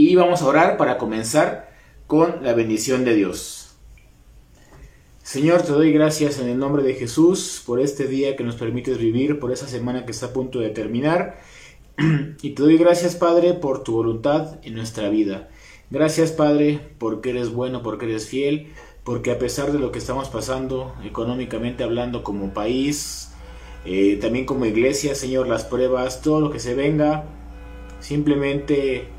y vamos a orar para comenzar con la bendición de Dios. Señor, te doy gracias en el nombre de Jesús por este día que nos permites vivir, por esa semana que está a punto de terminar. Y te doy gracias, Padre, por tu voluntad en nuestra vida. Gracias, Padre, porque eres bueno, porque eres fiel, porque a pesar de lo que estamos pasando económicamente hablando como país, también como iglesia, Señor, las pruebas, todo lo que se venga, simplemente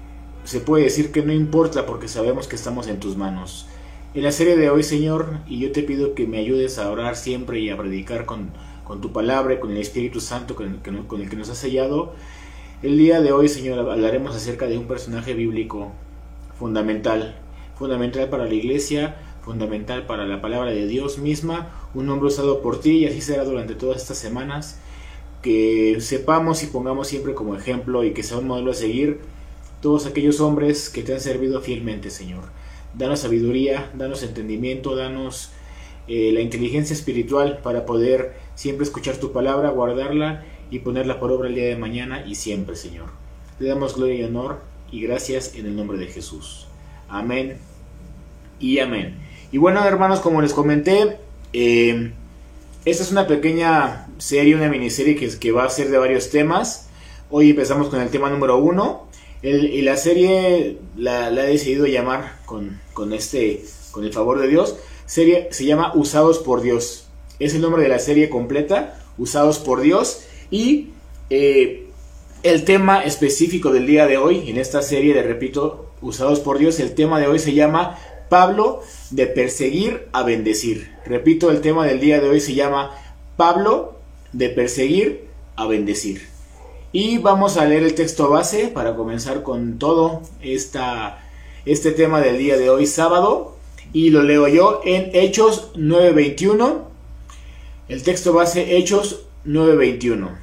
se puede decir que no importa porque sabemos que estamos en tus manos. En la serie de hoy, Señor, y yo te pido que me ayudes a orar siempre y a predicar con tu palabra y con el Espíritu Santo con el que nos has sellado. El día de hoy, Señor, hablaremos acerca de un personaje bíblico fundamental para la iglesia, fundamental para la palabra de Dios misma, un hombre usado por ti, y así será durante todas estas semanas, que sepamos y pongamos siempre como ejemplo y que sea un modelo a seguir todos aquellos hombres que te han servido fielmente, Señor. Danos sabiduría, danos entendimiento, danos la inteligencia espiritual para poder siempre escuchar tu palabra, guardarla y ponerla por obra el día de mañana y siempre, Señor. Te damos gloria y honor y gracias en el nombre de Jesús. Amén y amén. Y bueno, hermanos, como les comenté, esta es una pequeña serie, una miniserie que va a ser de varios temas. Hoy empezamos con el tema número 1. Y la serie la he decidido llamar con el favor de Dios. Serie se llama Usados por Dios. Es el nombre de la serie completa, Usados por Dios. Y el tema específico del día de hoy, en esta serie, le repito, Usados por Dios, el tema de hoy se llama Pablo, de perseguir a bendecir. Repito, el tema del día de hoy se llama Pablo, de perseguir a bendecir. Y vamos a leer el texto base para comenzar con todo este tema del día de hoy, sábado. Y lo leo yo en Hechos 9:21. El texto base, Hechos 9:21.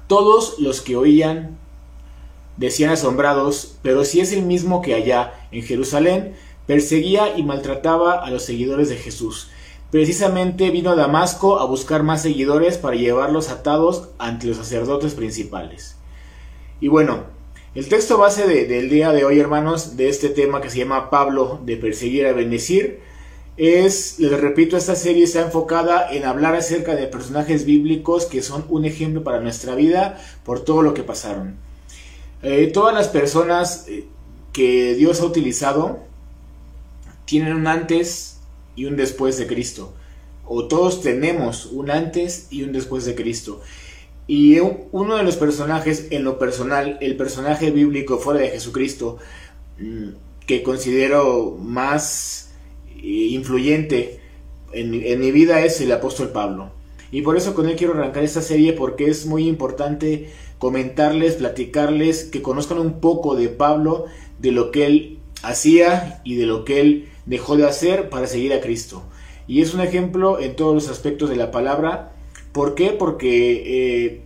Todos los que oían decían asombrados: pero si es el mismo que allá en Jerusalén perseguía y maltrataba a los seguidores de Jesús. Precisamente vino a Damasco a buscar más seguidores para llevarlos atados ante los sacerdotes principales. Y bueno, el texto base del día de hoy, hermanos, de este tema que se llama Pablo, de perseguir a bendecir, les repito, esta serie está enfocada en hablar acerca de personajes bíblicos que son un ejemplo para nuestra vida por todo lo que pasaron. Todas las personas que Dios ha utilizado tienen un antes y un después de Cristo, o todos tenemos un antes y un después de Cristo. Y uno de los personajes, en lo personal, el personaje bíblico fuera de Jesucristo que considero más influyente en mi vida es el apóstol Pablo. Y por eso con él quiero arrancar esta serie, porque es muy importante comentarles, platicarles, que conozcan un poco de Pablo, de lo que él hacía y de lo que él dejó de hacer para seguir a Cristo. Y es un ejemplo en todos los aspectos de la palabra. ¿Por qué? Porque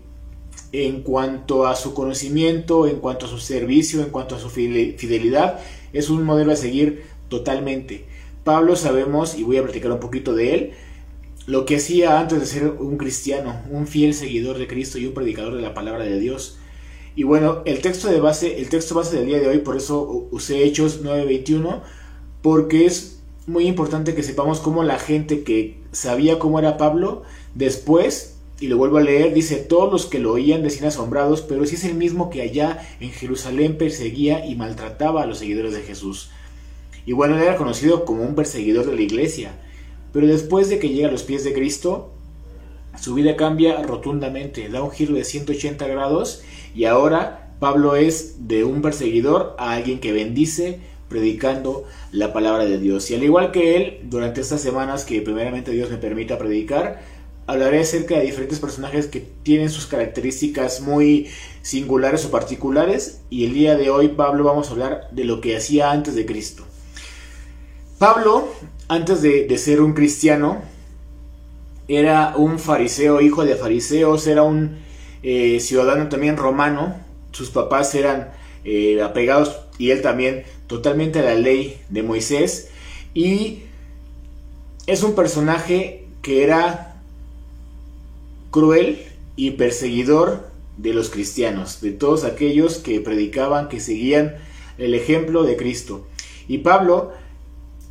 en cuanto a su conocimiento, en cuanto a su servicio, en cuanto a su fidelidad, es un modelo a seguir totalmente. Pablo, sabemos, y voy a platicar un poquito de él, lo que hacía antes de ser un cristiano, un fiel seguidor de Cristo y un predicador de la palabra de Dios. Y bueno, el texto base del día de hoy, por eso usé Hechos 9:21, porque es muy importante que sepamos cómo la gente que sabía cómo era Pablo, después, y lo vuelvo a leer, dice: todos los que lo oían decían asombrados, pero si es el mismo que allá en Jerusalén perseguía y maltrataba a los seguidores de Jesús. Y bueno, él era conocido como un perseguidor de la iglesia, pero después de que llega a los pies de Cristo, su vida cambia rotundamente, da un giro de 180 grados, y ahora Pablo es de un perseguidor a alguien que bendice, predicando la palabra de Dios. Y al igual que él, durante estas semanas que primeramente Dios me permita predicar, hablaré acerca de diferentes personajes que tienen sus características muy singulares o particulares, y el día de hoy, Pablo, vamos a hablar de lo que hacía antes de Cristo. Pablo, antes de ser un cristiano, era un fariseo, hijo de fariseos, era un ciudadano también romano. Sus papás eran apegados, y él también, totalmente a la ley de Moisés. Y es un personaje que era cruel y perseguidor de los cristianos, de todos aquellos que predicaban, que seguían el ejemplo de Cristo. Y Pablo,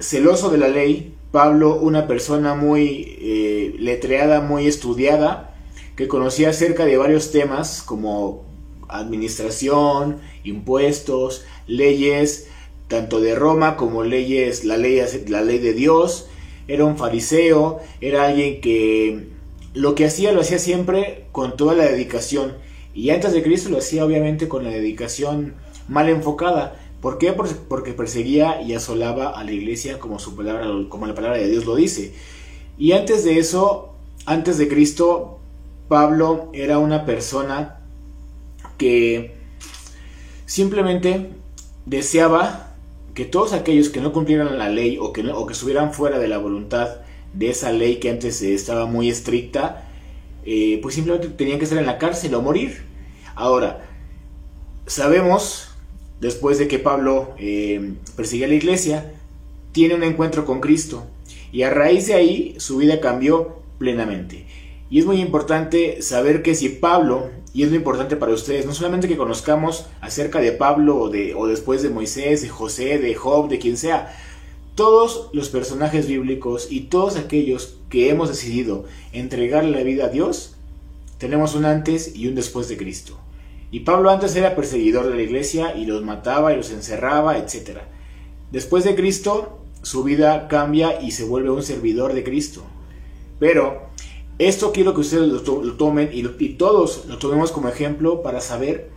celoso de la ley, Pablo, una persona muy letreada, muy estudiada, que conocía acerca de varios temas como administración, impuestos, leyes, tanto de Roma como leyes, la ley de Dios. Era un fariseo, era alguien que lo que hacía lo hacía siempre con toda la dedicación. Y antes de Cristo lo hacía obviamente con la dedicación mal enfocada. ¿Por qué? Porque perseguía y asolaba a la iglesia como la palabra de Dios lo dice. Y antes de eso, antes de Cristo, Pablo era una persona que simplemente deseaba que todos aquellos que no cumplieran la ley o que estuvieran fuera de la voluntad de esa ley que antes estaba muy estricta, pues simplemente tenían que estar en la cárcel o morir. Ahora, sabemos, después de que Pablo perseguía a la iglesia, tiene un encuentro con Cristo y a raíz de ahí su vida cambió plenamente. Y es muy importante saber que si Pablo, y es lo importante para ustedes, no solamente que conozcamos acerca de Pablo o después de Moisés, de José, de Job, de quien sea, todos los personajes bíblicos y todos aquellos que hemos decidido entregar la vida a Dios, tenemos un antes y un después de Cristo. Y Pablo antes era perseguidor de la iglesia y los mataba y los encerraba, etc. Después de Cristo, su vida cambia y se vuelve un servidor de Cristo. Pero esto quiero que ustedes lo tomen y todos lo tomemos como ejemplo para saber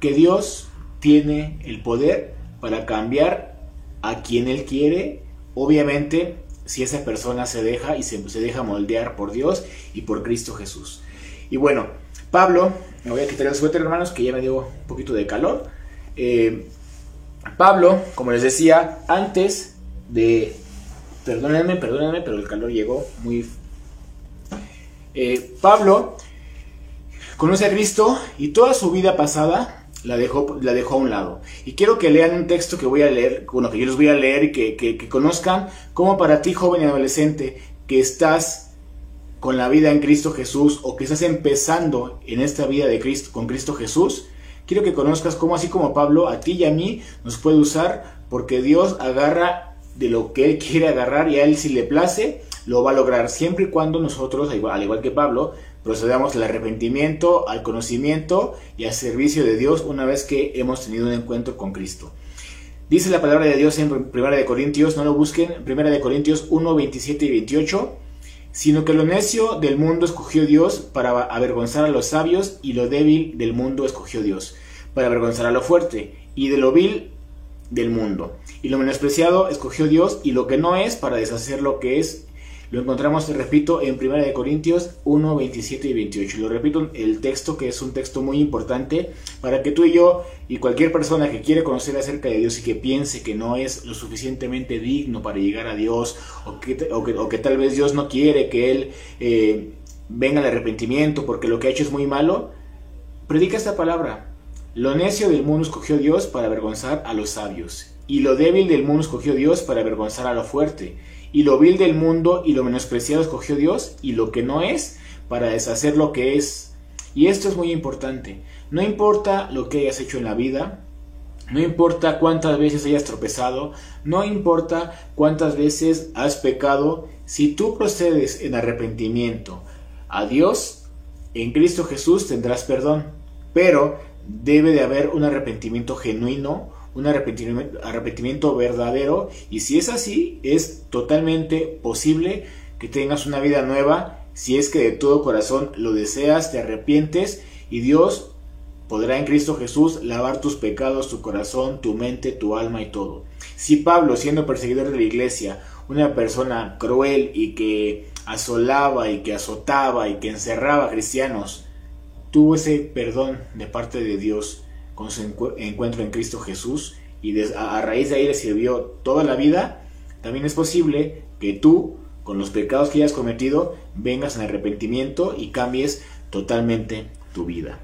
que Dios tiene el poder para cambiar a quien Él quiere, obviamente si esa persona se deja y se deja moldear por Dios y por Cristo Jesús. Y bueno, Pablo, me voy a quitar el suéter, hermanos, que ya me dio un poquito de calor. Pablo, como les decía, antes de... Perdónenme, pero el calor llegó muy... Pablo conoce a Cristo y toda su vida pasada la dejó a un lado. Y quiero que lean un texto que voy a leer, bueno, que yo les voy a leer y que conozcan cómo para ti, joven y adolescente, que estás con la vida en Cristo Jesús o que estás empezando en esta vida de Cristo, con Cristo Jesús, quiero que conozcas cómo así como Pablo, a ti y a mí nos puede usar, porque Dios agarra de lo que Él quiere agarrar y a Él si le place, lo va a lograr siempre y cuando nosotros, al igual que Pablo, procedamos al arrepentimiento, al conocimiento y al servicio de Dios una vez que hemos tenido un encuentro con Cristo. Dice la palabra de Dios en 1 de Corintios, no lo busquen, 1 de Corintios 1, 27 y 28, sino que lo necio del mundo escogió Dios para avergonzar a los sabios, y lo débil del mundo escogió Dios para avergonzar a lo fuerte, y de lo vil del mundo, y lo menospreciado escogió Dios, y lo que no es, para deshacer lo que es. Lo encontramos, repito, en 1 de Corintios 1, 27 y 28. Lo repito, el texto, que es un texto muy importante para que tú y yo y cualquier persona que quiere conocer acerca de Dios y que piense que no es lo suficientemente digno para llegar a Dios, o que tal vez Dios no quiere que él venga al arrepentimiento porque lo que ha hecho es muy malo, predica esta palabra. Lo necio del mundo escogió Dios para avergonzar a los sabios, y lo débil del mundo escogió Dios para avergonzar a lo fuerte, y lo vil del mundo y lo menospreciado escogió Dios, y lo que no es, para deshacer lo que es. Y esto es muy importante. No importa lo que hayas hecho en la vida, no importa cuántas veces hayas tropezado, no importa cuántas veces has pecado, si tú procedes en arrepentimiento a Dios, en Cristo Jesús tendrás perdón. Pero debe de haber un arrepentimiento genuino, un arrepentimiento verdadero, y si es así, es totalmente posible que tengas una vida nueva, si es que de todo corazón lo deseas, te arrepientes, y Dios podrá en Cristo Jesús lavar tus pecados, tu corazón, tu mente, tu alma y todo. Si Pablo, siendo perseguidor de la iglesia, una persona cruel y que asolaba y que azotaba y que encerraba a cristianos, tuvo ese perdón de parte de Dios con su encuentro en Cristo Jesús, y a raíz de ahí le sirvió toda la vida, también es posible que tú, con los pecados que hayas cometido, vengas en arrepentimiento y cambies totalmente tu vida.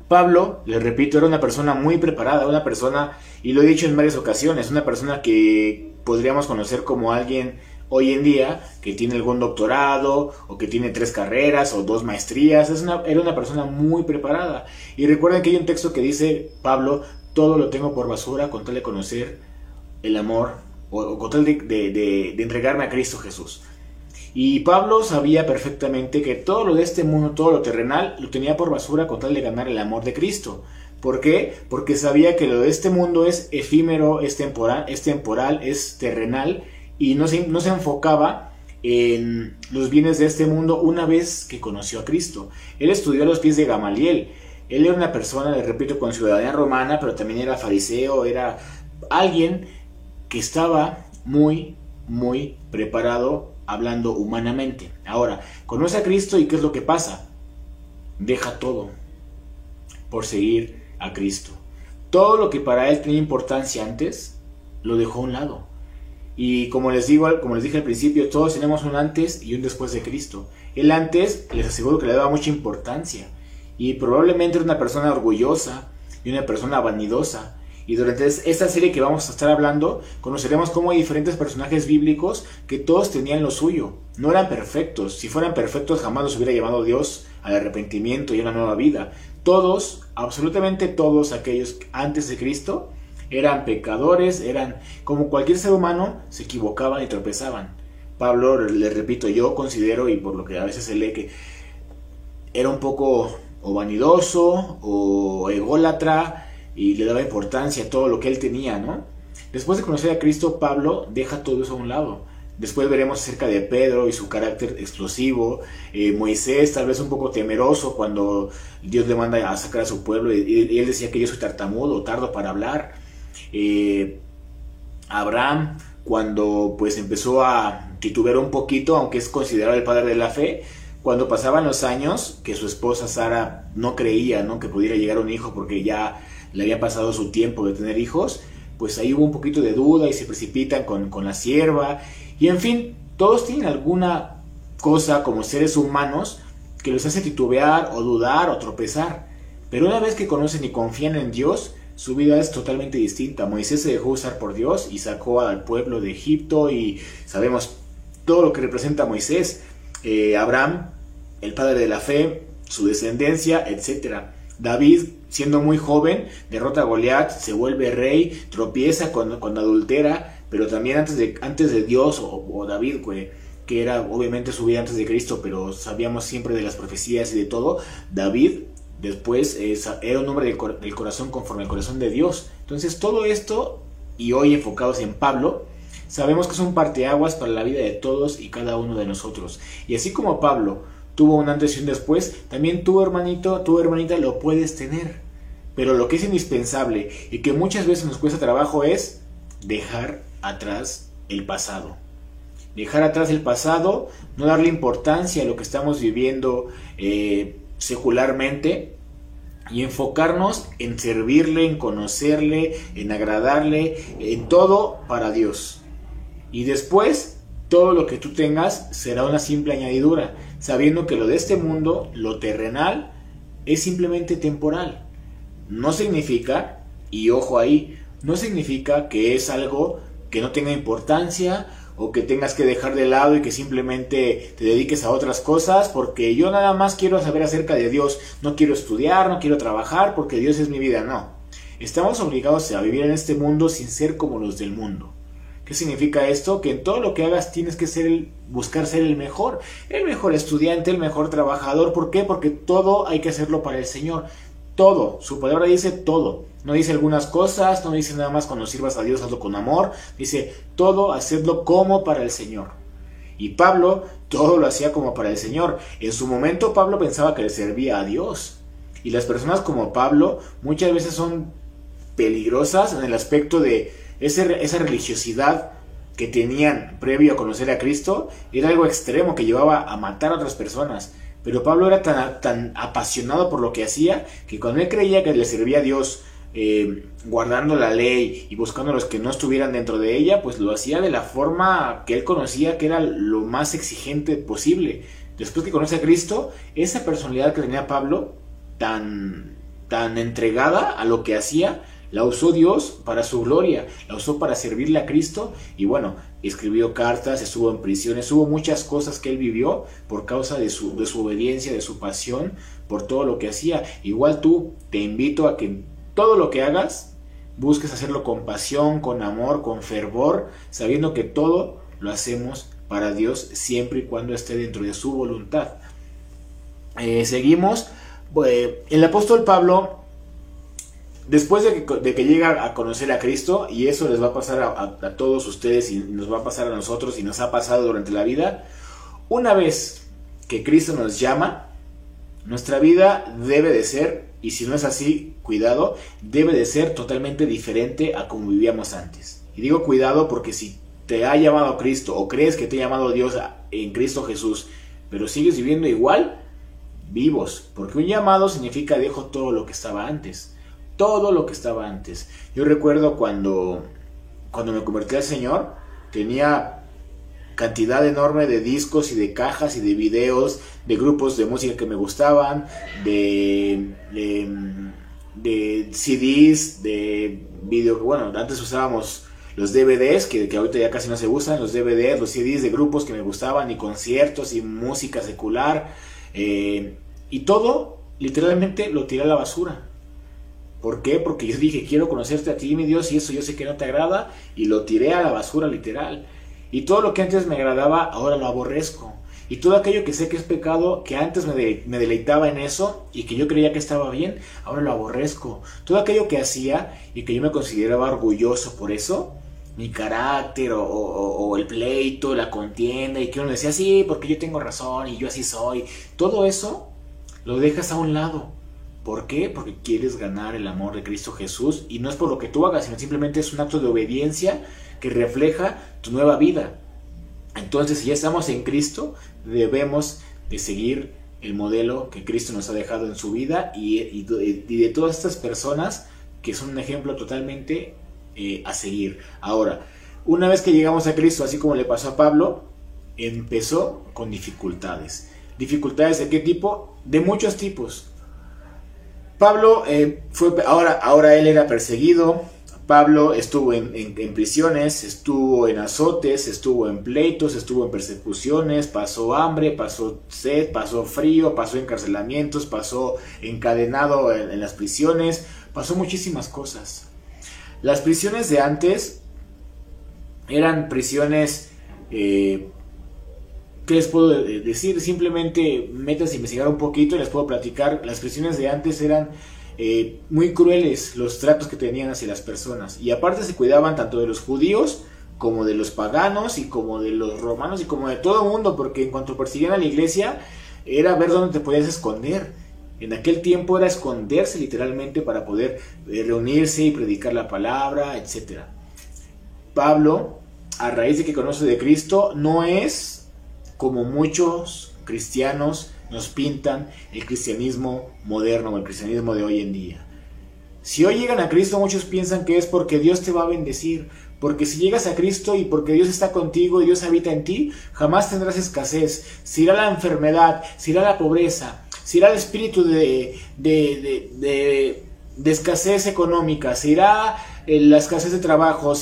Pablo, les repito, era una persona muy preparada, una persona, y lo he dicho en varias ocasiones, una persona que podríamos conocer como alguien hoy en día que tiene algún doctorado, o que tiene 3 carreras o 2 maestrías. Era una persona muy preparada. Y recuerden que hay un texto que dice Pablo: todo lo tengo por basura con tal de conocer el amor o con tal de entregarme a Cristo Jesús. Y Pablo sabía perfectamente que todo lo de este mundo, todo lo terrenal, lo tenía por basura con tal de ganar el amor de Cristo. ¿Por qué? Porque sabía que lo de este mundo es efímero, es temporal, es terrenal, y no se enfocaba en los bienes de este mundo una vez que conoció a Cristo. Él estudió a los pies de Gamaliel. Él era una persona, les repito, con ciudadanía romana, pero también era fariseo, era alguien que estaba muy preparado hablando humanamente. Ahora, conoce a Cristo y ¿qué es lo que pasa? Deja todo por seguir a Cristo. Todo lo que para él tenía importancia antes, lo dejó a un lado. Y como les dije al principio, todos tenemos un antes y un después de Cristo. El antes, les aseguro que le daba mucha importancia. Y probablemente era una persona orgullosa y una persona vanidosa. Y durante esta serie que vamos a estar hablando, conoceremos cómo hay diferentes personajes bíblicos que todos tenían lo suyo. No eran perfectos. Si fueran perfectos, jamás los hubiera llevado Dios al arrepentimiento y a una nueva vida. Todos, absolutamente todos aquellos antes de Cristo, eran pecadores, eran como cualquier ser humano, se equivocaban y tropezaban. Pablo, les repito, yo considero, y por lo que a veces se lee, que era un poco o vanidoso o ególatra, y le daba importancia a todo lo que él tenía, ¿no? Después de conocer a Cristo, Pablo deja todo eso a un lado. Después veremos acerca de Pedro y su carácter explosivo, Moisés tal vez un poco temeroso cuando Dios le manda a sacar a su pueblo, y él decía que yo soy tartamudo, tardo para hablar. Abraham, cuando pues empezó a titubear un poquito, aunque es considerado el padre de la fe, cuando pasaban los años, que su esposa Sara no creía, ¿no?, que pudiera llegar un hijo porque ya le había pasado su tiempo de tener hijos, pues ahí hubo un poquito de duda y se precipitan con la sierva. Y en fin, todos tienen alguna cosa como seres humanos que los hace titubear o dudar o tropezar. Pero una vez que conocen y confían en Dios, su vida es totalmente distinta. Moisés se dejó usar por Dios y sacó al pueblo de Egipto, y sabemos todo lo que representa Moisés. Abraham, el padre de la fe, su descendencia, etc. David, siendo muy joven, derrota a Goliat, se vuelve rey, tropieza cuando adultera, pero también antes de Dios, o David, que era obviamente su vida antes de Cristo, pero sabíamos siempre de las profecías y de todo. David después era un hombre del corazón conforme al corazón de Dios. Entonces todo esto, y hoy enfocados en Pablo, sabemos que es un parteaguas para la vida de todos y cada uno de nosotros. Y así como Pablo tuvo un antes y un después, también tu hermanito, tu hermanita lo puedes tener. Pero lo que es indispensable y que muchas veces nos cuesta trabajo es dejar atrás el pasado. Dejar atrás el pasado, no darle importancia a lo que estamos viviendo secularmente, y enfocarnos en servirle, en conocerle, en agradarle, en todo para Dios. Y después, todo lo que tú tengas será una simple añadidura, sabiendo que lo de este mundo, lo terrenal, es simplemente temporal. No significa, y ojo ahí, no significa que es algo que no tenga importancia o que tengas que dejar de lado y que simplemente te dediques a otras cosas porque yo nada más quiero saber acerca de Dios, no quiero estudiar, no quiero trabajar porque Dios es mi vida. No, estamos obligados a vivir en este mundo sin ser como los del mundo. ¿Qué significa esto? Que en todo lo que hagas tienes que buscar ser el mejor estudiante, el mejor trabajador. ¿Por qué? Porque todo hay que hacerlo para el Señor. Todo, su palabra dice todo. No dice algunas cosas, no dice nada más cuando sirvas a Dios, hazlo con amor. Dice todo, hacedlo como para el Señor. Y Pablo todo lo hacía como para el Señor. En su momento Pablo pensaba que le servía a Dios. Y las personas como Pablo muchas veces son peligrosas en el aspecto de esa religiosidad que tenían previo a conocer a Cristo. Era algo extremo que llevaba a matar a otras personas. Pero Pablo era tan apasionado por lo que hacía que cuando él creía que le servía a Dios, guardando la ley y buscando a los que no estuvieran dentro de ella, pues lo hacía de la forma que él conocía que era lo más exigente posible. Después que conoce a Cristo, esa personalidad que tenía Pablo, tan entregada a lo que hacía, la usó Dios para su gloria, la usó para servirle a Cristo. Y bueno, escribió cartas, estuvo en prisiones, hubo muchas cosas que él vivió por causa de su obediencia, de su pasión por todo lo que hacía. Igual tú, te invito a que todo lo que hagas busques hacerlo con pasión, con amor, con fervor, sabiendo que todo lo hacemos para Dios siempre y cuando esté dentro de su voluntad. Seguimos. El apóstol Pablo, después de que llega a conocer a Cristo, y eso les va a pasar a todos ustedes y nos va a pasar a nosotros y nos ha pasado durante la vida, una vez que Cristo nos llama, nuestra vida debe de ser, y si no es así, cuidado, debe de ser totalmente diferente a como vivíamos antes. Y digo cuidado porque si te ha llamado Cristo o crees que te ha llamado Dios en Cristo Jesús, pero sigues viviendo igual, vivos, porque un llamado significa dejo todo lo que estaba antes. Todo lo que estaba antes. Yo recuerdo cuando me convertí al Señor, tenía cantidad enorme de discos y de cajas y de videos, de grupos de música que me gustaban, de CDs, de video, bueno, antes usábamos los DVDs, que ahorita ya casi no se usan, los DVDs, los CDs de grupos que me gustaban, y conciertos y música secular, y todo literalmente lo tiré a la basura. ¿Por qué? Porque yo dije, quiero conocerte a ti, mi Dios, y eso yo sé que no te agrada, y lo tiré a la basura literal. Y todo lo que antes me agradaba, ahora lo aborrezco. Y todo aquello que sé que es pecado, que antes me deleitaba en eso, y que yo creía que estaba bien, ahora lo aborrezco. Todo aquello que hacía, y que yo me consideraba orgulloso por eso, mi carácter, o el pleito, la contienda, y que uno decía, sí, porque yo tengo razón, y yo así soy. Todo eso, lo dejas a un lado. ¿Por qué? Porque quieres ganar el amor de Cristo Jesús, y no es por lo que tú hagas, sino simplemente es un acto de obediencia que refleja tu nueva vida. Entonces, si ya estamos en Cristo, debemos de seguir el modelo que Cristo nos ha dejado en su vida, y de todas estas personas que son un ejemplo totalmente a seguir. Ahora, una vez que llegamos a Cristo, así como le pasó a Pablo, empezó con dificultades. ¿Dificultades de qué tipo? De muchos tipos. Pablo ahora él era perseguido. Pablo estuvo en prisiones, estuvo en azotes, estuvo en pleitos, estuvo en persecuciones, pasó hambre, pasó sed, pasó frío, pasó encarcelamientos, pasó encadenado en las prisiones, pasó muchísimas cosas. Las prisiones de antes eran prisiones, ¿qué les puedo decir? Simplemente métanse a investigar un poquito y les puedo platicar. Las prisiones de antes eran muy crueles, los tratos que tenían hacia las personas, y aparte se cuidaban tanto de los judíos como de los paganos y como de los romanos y como de todo el mundo, porque en cuanto perseguían a la iglesia era ver dónde te podías esconder. En aquel tiempo era esconderse literalmente para poder reunirse y predicar la palabra, etc. Pablo, a raíz de que conoce de Cristo, no es como muchos cristianos nos pintan el cristianismo moderno o el cristianismo de hoy en día. Si hoy llegan a Cristo, muchos piensan que es porque Dios te va a bendecir, porque si llegas a Cristo y porque Dios está contigo y Dios habita en ti, jamás tendrás escasez. Se irá la enfermedad, se irá la pobreza, se irá el espíritu de escasez económica, se irá la escasez de trabajo,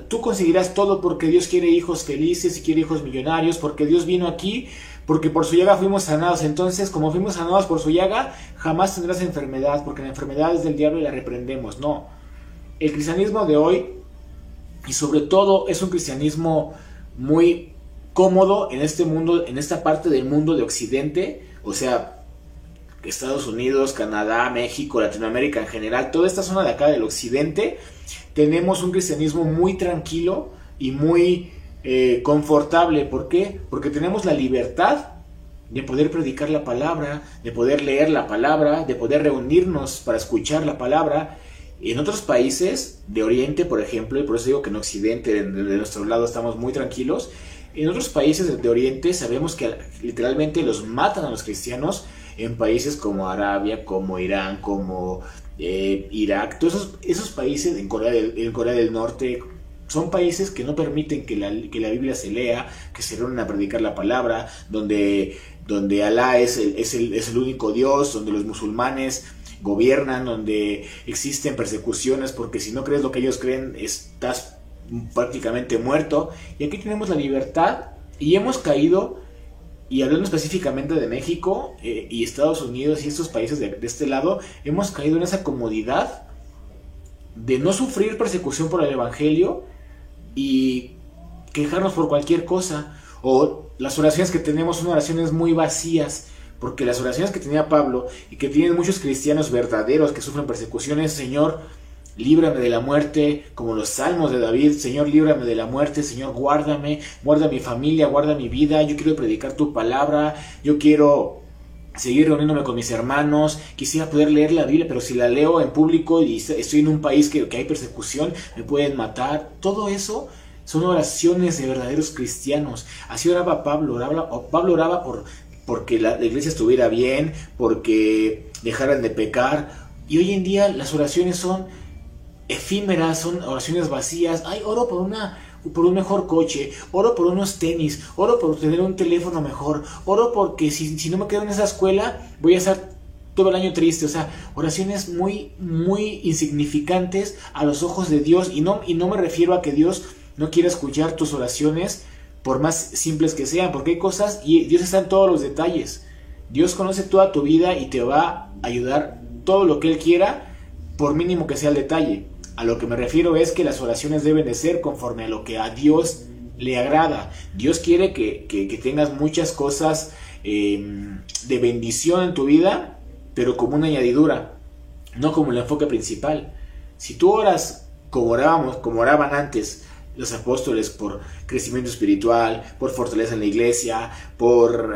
tú conseguirás todo porque Dios quiere hijos felices y quiere hijos millonarios, porque Dios vino aquí, porque por su llaga fuimos sanados. Entonces, como fuimos sanados por su llaga, jamás tendrás enfermedad, porque la enfermedad es del diablo y la reprendemos. No, el cristianismo de hoy, y sobre todo, es un cristianismo muy cómodo en este mundo, en esta parte del mundo de Occidente, o sea, Estados Unidos, Canadá, México, Latinoamérica en general, toda esta zona de acá del Occidente, tenemos un cristianismo muy tranquilo y muy confortable. ¿Por qué? Porque tenemos la libertad de poder predicar la palabra, de poder leer la palabra, de poder reunirnos para escuchar la palabra. En otros países de Oriente, por ejemplo, y por eso digo que en Occidente, de nuestro lado, estamos muy tranquilos. En otros países de Oriente sabemos que literalmente los matan a los cristianos, en países como Arabia, como Irán, como Irak. Todos esos países, en Corea del Norte, son países que no permiten que la Biblia se lea, que se reúnan a predicar la palabra, donde Alá es el único Dios, donde los musulmanes gobiernan, donde existen persecuciones, porque si no crees lo que ellos creen, estás prácticamente muerto. Y aquí tenemos la libertad, y hemos caído, y hablando específicamente de México y Estados Unidos y estos países de este lado, hemos caído en esa comodidad de no sufrir persecución por el Evangelio y quejarnos por cualquier cosa. O las oraciones que tenemos son oraciones muy vacías, porque las oraciones que tenía Pablo y que tienen muchos cristianos verdaderos que sufren persecuciones: Señor, líbrame de la muerte, como los salmos de David: Señor, líbrame de la muerte, Señor, guárdame, guarda mi familia, guarda mi vida, yo quiero predicar tu palabra, yo quiero seguir reuniéndome con mis hermanos, quisiera poder leer la Biblia, pero si la leo en público y estoy en un país que hay persecución, me pueden matar. Todo eso son oraciones de verdaderos cristianos. Así oraba Pablo. Pablo oraba porque la iglesia estuviera bien, porque dejaran de pecar. Y hoy en día las oraciones son efímeras, son oraciones vacías. Ay, oro por un mejor coche, oro por unos tenis, oro por tener un teléfono mejor, oro porque si no me quedo en esa escuela voy a estar todo el año triste. O sea, oraciones muy, muy insignificantes a los ojos de Dios. Y no me refiero a que Dios no quiere escuchar tus oraciones, por más simples que sean, porque hay cosas, y Dios está en todos los detalles. Dios conoce toda tu vida y te va a ayudar todo lo que Él quiera, por mínimo que sea el detalle. A lo que me refiero es que las oraciones deben de ser conforme a lo que a Dios le agrada. Dios quiere que tengas muchas cosas de bendición en tu vida, pero como una añadidura, no como el enfoque principal. Si tú oras como oraban antes los apóstoles, por crecimiento espiritual, por fortaleza en la iglesia, por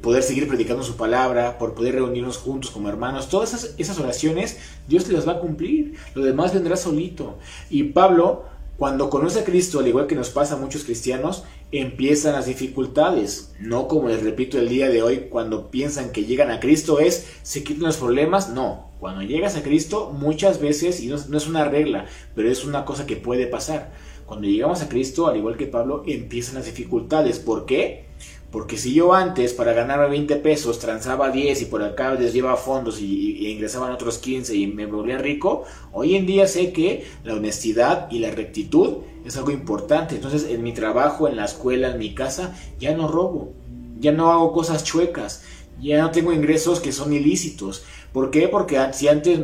poder seguir predicando su palabra, por poder reunirnos juntos como hermanos, todas esas oraciones Dios te las va a cumplir. Lo demás vendrá solito. Y Pablo, cuando conoce a Cristo, al igual que nos pasa a muchos cristianos, empiezan las dificultades. No como les repito el día de hoy, cuando piensan que llegan a Cristo se quitan los problemas. No, cuando llegas a Cristo muchas veces, y no es una regla, pero es una cosa que puede pasar. Cuando llegamos a Cristo, al igual que Pablo, empiezan las dificultades. ¿Por qué? Porque si yo antes, para ganar 20 pesos, transaba 10 y por acá les llevaba fondos y ingresaban otros 15 y me volvía rico, hoy en día sé que la honestidad y la rectitud es algo importante. Entonces, en mi trabajo, en la escuela, en mi casa, ya no robo, ya no hago cosas chuecas, ya no tengo ingresos que son ilícitos. ¿Por qué? Porque si antes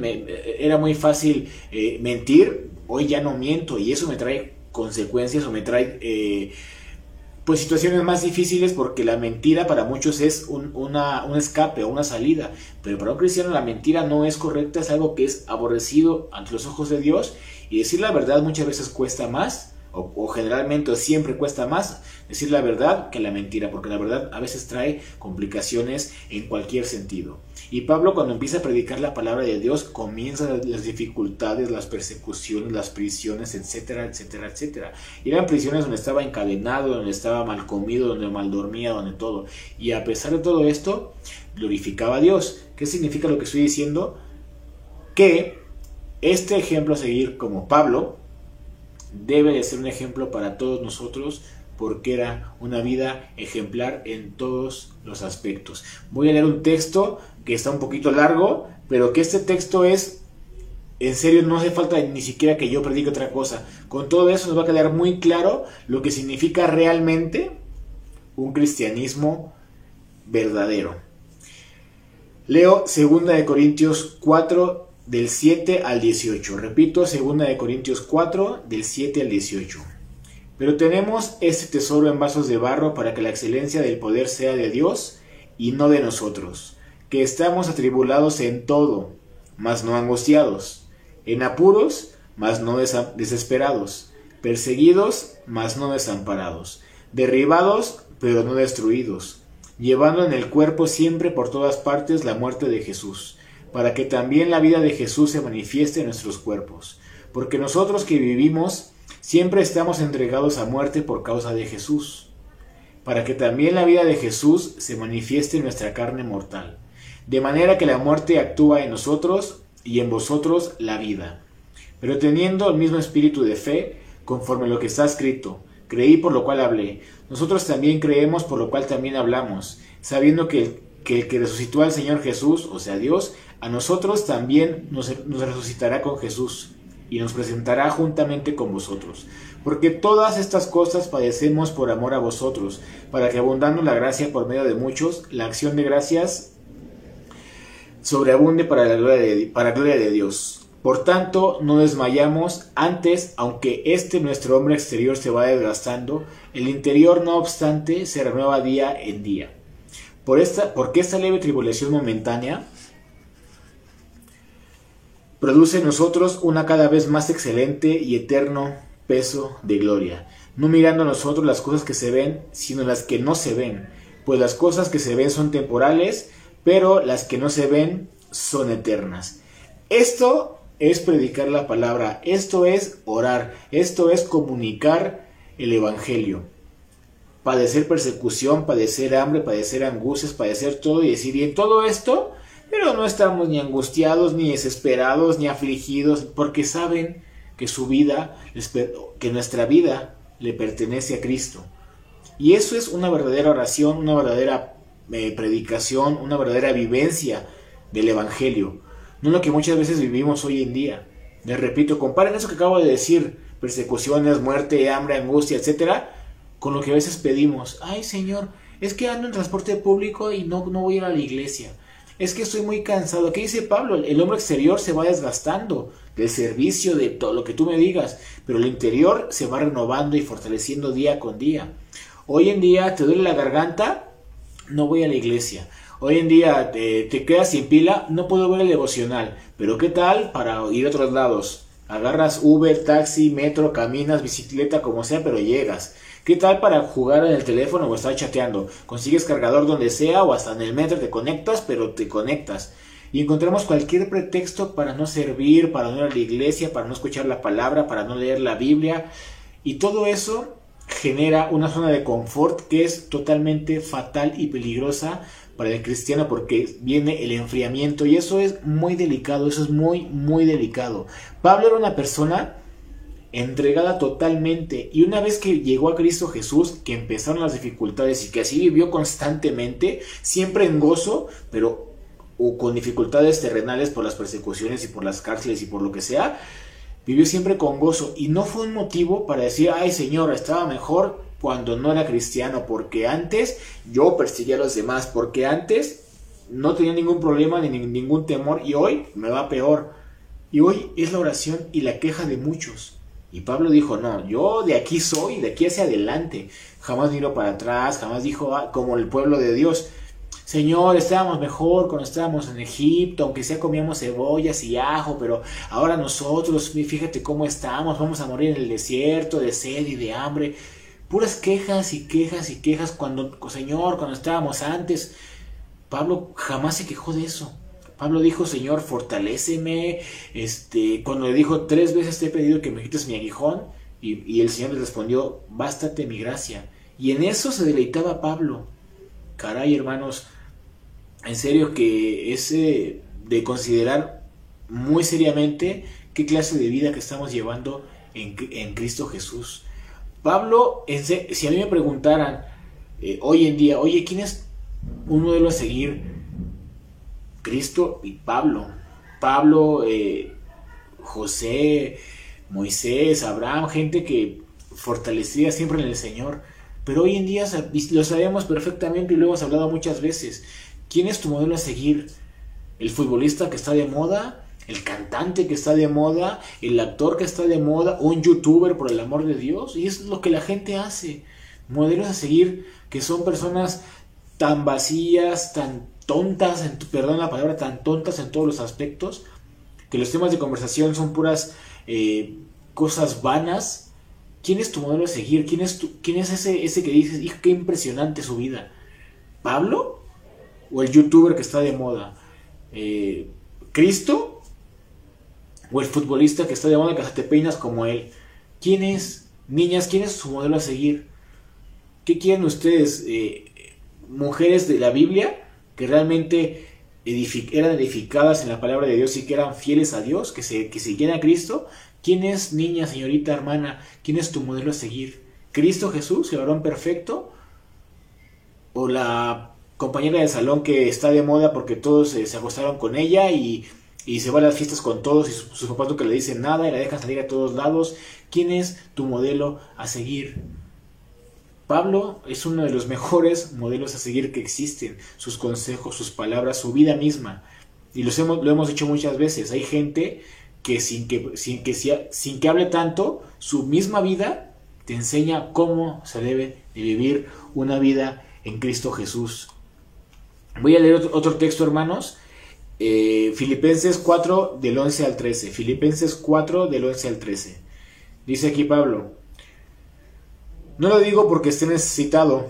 era muy fácil mentir, hoy ya no miento, y eso me trae consecuencias o me trae pues situaciones más difíciles, porque la mentira para muchos es un escape o una salida, pero para un cristiano la mentira no es correcta, es algo que es aborrecido ante los ojos de Dios, y decir la verdad muchas veces cuesta más, o generalmente o siempre cuesta más decir la verdad que la mentira, porque la verdad a veces trae complicaciones en cualquier sentido. Y Pablo, cuando empieza a predicar la palabra de Dios, comienzan las dificultades, las persecuciones, las prisiones, etcétera, etcétera, etcétera. Y eran prisiones donde estaba encadenado, donde estaba mal comido, donde mal dormía, donde todo. Y a pesar de todo esto, glorificaba a Dios. ¿Qué significa lo que estoy diciendo? Que este ejemplo a seguir, como Pablo, debe de ser un ejemplo para todos nosotros, porque era una vida ejemplar en todos los aspectos. Voy a leer un texto que está un poquito largo, pero que este texto es, en serio, no hace falta ni siquiera que yo predique otra cosa. Con todo eso nos va a quedar muy claro lo que significa realmente un cristianismo verdadero. Leo 2 Corintios 4, del 7 al 18. Repito, 2 Corintios 4, del 7 al 18. Pero tenemos este tesoro en vasos de barro, para que la excelencia del poder sea de Dios y no de nosotros, que estamos atribulados en todo, mas no angustiados, en apuros, mas no desesperados, perseguidos, mas no desamparados, derribados, pero no destruidos, llevando en el cuerpo siempre por todas partes la muerte de Jesús, para que también la vida de Jesús se manifieste en nuestros cuerpos. Porque nosotros que vivimos siempre estamos entregados a muerte por causa de Jesús, para que también la vida de Jesús se manifieste en nuestra carne mortal, de manera que la muerte actúa en nosotros y en vosotros la vida. Pero teniendo el mismo espíritu de fe, conforme a lo que está escrito: creí, por lo cual hablé. Nosotros también creemos, por lo cual también hablamos, sabiendo que el que resucitó al Señor Jesús, o sea Dios, a nosotros también nos resucitará con Jesús y nos presentará juntamente con vosotros. Porque todas estas cosas padecemos por amor a vosotros, para que, abundando la gracia por medio de muchos, la acción de gracias sobreabunde para gloria de Dios. Por tanto, no desmayamos. Antes, aunque nuestro hombre exterior se va desgastando, el interior, no obstante, se renueva día en día. Porque esta leve tribulación momentánea produce en nosotros una cada vez más excelente y eterno peso de gloria, no mirando a nosotros las cosas que se ven, sino las que no se ven, pues las cosas que se ven son temporales, pero las que no se ven son eternas. Esto es predicar la palabra, esto es orar, esto es comunicar el evangelio. Padecer persecución, padecer hambre, padecer angustias, padecer todo y decir, y en todo esto, pero no estamos ni angustiados, ni desesperados, ni afligidos, porque saben que su vida, que nuestra vida le pertenece a Cristo. Y eso es una verdadera oración, una verdadera predicación, una verdadera vivencia del evangelio. No lo que muchas veces vivimos hoy en día. Les repito, comparen eso que acabo de decir, persecuciones, muerte, hambre, angustia, etcétera, con lo que a veces pedimos. Ay, Señor, es que ando en transporte público y no voy a ir a la iglesia. Es que estoy muy cansado. ¿Qué dice Pablo? El hombre exterior se va desgastando del servicio, de todo lo que tú me digas, pero el interior se va renovando y fortaleciendo día con día. Hoy en día, ¿te duele la garganta? No voy a la iglesia. Hoy en día te quedas sin pila, no puedo ver el devocional. Pero ¿qué tal para ir a otros lados? Agarras Uber, taxi, metro, caminas, bicicleta, como sea, pero llegas. ¿Qué tal para jugar en el teléfono o estar chateando? Consigues cargador donde sea o hasta en el metro te conectas, pero te conectas. Y encontramos cualquier pretexto para no servir, para no ir a la iglesia, para no escuchar la palabra, para no leer la Biblia. Y todo eso genera una zona de confort que es totalmente fatal y peligrosa para el cristiano, porque viene el enfriamiento y eso es muy delicado, eso es muy, muy delicado. Pablo era una persona entregada totalmente, y una vez que llegó a Cristo Jesús, que empezaron las dificultades y que así vivió constantemente, siempre en gozo, pero con dificultades terrenales por las persecuciones y por las cárceles y por lo que sea, vivió siempre con gozo, y no fue un motivo para decir, ay Señor, estaba mejor cuando no era cristiano, porque antes yo perseguía a los demás, porque antes no tenía ningún problema ni ningún temor, y hoy me va peor. Y hoy es la oración y la queja de muchos. Y Pablo dijo, no, yo de aquí soy, de aquí hacia adelante. Jamás miro para atrás, jamás dijo, como el pueblo de Dios, Señor, estábamos mejor cuando estábamos en Egipto, aunque sea comíamos cebollas y ajo, pero ahora nosotros, fíjate cómo estamos, vamos a morir en el desierto de sed y de hambre. Puras quejas y quejas y quejas Señor, cuando estábamos antes. Pablo jamás se quejó de eso. Pablo dijo, Señor, fortaléceme. Cuando le dijo, 3 veces te he pedido que me quites mi aguijón, y el Señor le respondió, bástate mi gracia. Y en eso se deleitaba Pablo. Caray, hermanos, en serio que es de considerar muy seriamente qué clase de vida que estamos llevando en Cristo Jesús. Pablo, si a mí me preguntaran hoy en día, oye, ¿quién es un modelo a seguir? Cristo y Pablo. José, Moisés, Abraham, gente que fortalecía siempre en el Señor. Pero hoy en día lo sabemos perfectamente y lo hemos hablado muchas veces. ¿Quién es tu modelo a seguir? ¿El futbolista que está de moda? ¿El cantante que está de moda? ¿El actor que está de moda? ¿O un youtuber, por el amor de Dios? Y es lo que la gente hace. Modelos a seguir que son personas tan vacías, tan tontas, perdón la palabra, tan tontas en todos los aspectos, que los temas de conversación son puras cosas vanas. ¿Quién es tu modelo a seguir? ¿Quién es ese que dices, hijo, qué impresionante su vida? ¿Pablo? ¿O el youtuber que está de moda? ¿Cristo? ¿O el futbolista que está de moda que hasta te peinas como él? ¿Quién es? Niñas, ¿quién es su modelo a seguir? ¿Qué quieren ustedes? ¿Mujeres de la Biblia que realmente eran edificadas en la palabra de Dios y que eran fieles a Dios, que siguieran a Cristo? ¿Quién es, niña, señorita, hermana? ¿Quién es tu modelo a seguir? ¿Cristo Jesús, el varón perfecto? ¿O la compañera de salón que está de moda porque todos se acostaron con ella y se va a las fiestas con todos y sus papás nunca le dicen nada y la dejan salir a todos lados? ¿Quién es tu modelo a seguir? Pablo es uno de los mejores modelos a seguir que existen. Sus consejos, sus palabras, su vida misma. Y lo hemos dicho muchas veces. Hay gente que sin que hable tanto, su misma vida te enseña cómo se debe de vivir una vida en Cristo Jesús. Voy a leer otro texto, hermanos. Filipenses 4 del 11 al 13. Filipenses 4 del 11 al 13. Dice aquí Pablo: no lo digo porque esté necesitado,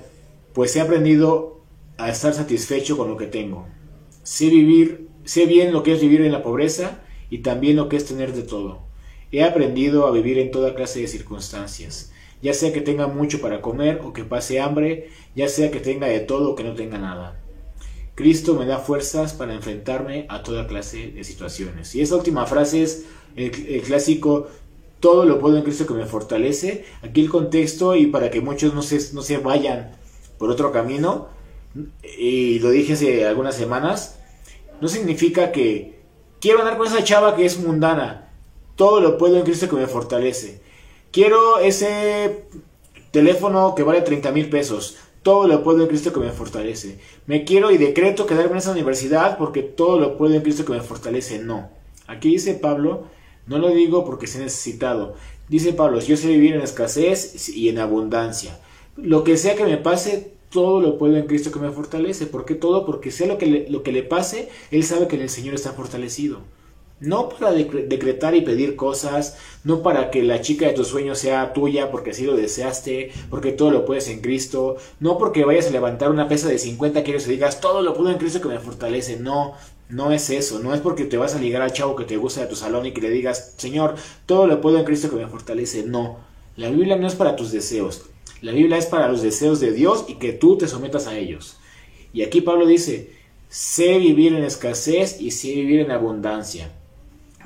pues he aprendido a estar satisfecho con lo que tengo. Sé bien lo que es vivir en la pobreza y también lo que es tener de todo. He aprendido a vivir en toda clase de circunstancias, ya sea que tenga mucho para comer o que pase hambre, ya sea que tenga de todo o que no tenga nada. Cristo me da fuerzas para enfrentarme a toda clase de situaciones. Y esa última frase es el clásico: todo lo puedo en Cristo que me fortalece. Aquí el contexto, y para que muchos no se vayan por otro camino, y lo dije hace algunas semanas, no significa que quiero andar con esa chava que es mundana. Todo lo puedo en Cristo que me fortalece. Quiero ese teléfono que vale 30,000 pesos. Todo lo puedo en Cristo que me fortalece. Me quiero y decreto quedarme en esa universidad porque todo lo puedo en Cristo que me fortalece. No. Aquí dice Pablo: no lo digo porque esté necesitado. Dice Pablo: yo sé vivir en escasez y en abundancia. Lo que sea que me pase, todo lo puedo en Cristo que me fortalece. ¿Por qué todo? Porque sea lo que le pase, él sabe que en el Señor está fortalecido. No para decretar y pedir cosas, no para que la chica de tus sueños sea tuya porque así lo deseaste, porque todo lo puedes en Cristo, no porque vayas a levantar una pesa de 50 kilos y digas todo lo puedo en Cristo que me fortalece. No, no es eso. No es porque te vas a ligar al chavo que te gusta de tu salón y que le digas: Señor, todo lo puedo en Cristo que me fortalece. No, la Biblia no es para tus deseos. La Biblia es para los deseos de Dios y que tú te sometas a ellos. Y aquí Pablo dice: sé vivir en escasez y sé vivir en abundancia.